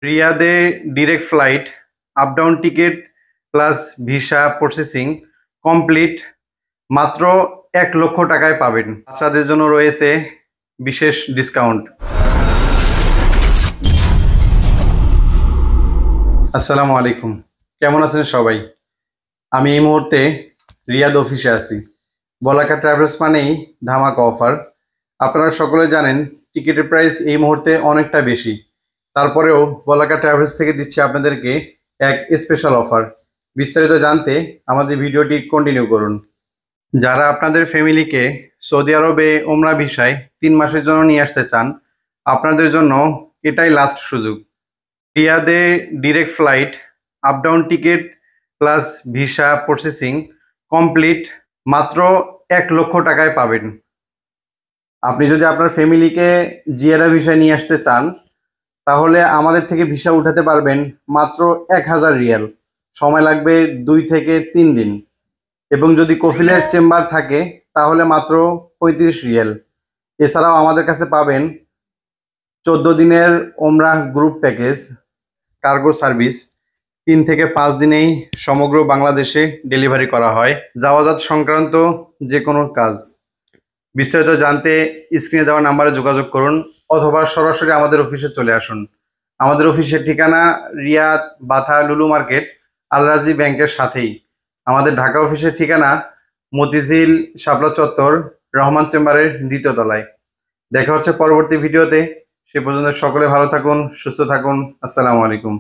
রিয়াদে direct flight, up down ticket plus visa processing complete মাত্র 1,00,000 টাকায় পাবেন। বাচ্চাদের জন্য রয়েছে বিশেষ ডিসকাউন্ট। আসসালামু আলাইকুম, কেমন আছেন সবাই? আমি এই মুহূর্তে রিয়াদ অফিসে আছি। বলাকা ট্রাভেলস মানেই ধামাকা অফার। আপনারা সকলে জানেন টিকিটের প্রাইস এই মুহূর্তে অনেকটা বেশি, তারপরেও বলাকা ট্রাভেলস থেকে দিচ্ছে আপনাদেরকে এক স্পেশাল অফার। বিস্তারিত জানতে আমাদের ভিডিওটি কন্টিনিউ করুন। যারা আপনাদের ফ্যামিলিকে সৌদি আরবে ওমরা ভিসায় 3 মাসের জন্য নিয়ে আসতে চান, আপনাদের জন্য এটাই লাস্ট সুযোগ। রিয়াদে direct flight, up down ticket plus visa processing complete মাত্র 1,00,000 টাকায় পাবেন। আপনি যদি আপনার ফ্যামিলিকে জিয়ারা ভিসায় নিয়ে আসতে চান, তাহলে আমাদের থেকে ভিসা উঠাতে পারবেন মাত্র 1,000 রিয়াল। সময় লাগবে 2 থেকে 3 দিন। এবং যদি কফিলের চেম্বার থাকে তাহলে মাত্র 35 রিয়াল। এছাড়াও আমাদের কাছে পাবেন 14 দিনের ওমরাহ গ্রুপ প্যাকেজ, কার্গো সার্ভিস। 3 থেকে 5 দিনেই সমগ্র বাংলাদেশে ডেলিভারি করা হয়। যাওয়াজাত সংক্রান্ত যে কোনো কাজ। বিস্তারিত জানতে স্ক্রিনে দেওয়া নাম্বারে যোগাযোগ করুন অথবা সরাসরি আমাদের অফিসে চলে আসুন। আমাদের অফিসের ঠিকানা রিয়াদ বাথা লুলু মার্কেট আল রাজি ব্যাংকের সাথেই। আমাদের ঢাকা অফিসের ঠিকানা মতিঝিল শাপলা চত্বর রহমান চেম্বারের 2য় তলায়। দেখা হচ্ছে পরবর্তী ভিডিওতে। সে পর্যন্ত সকলে ভালো থাকুন, সুস্থ থাকুন। আসসালামু আলাইকুম।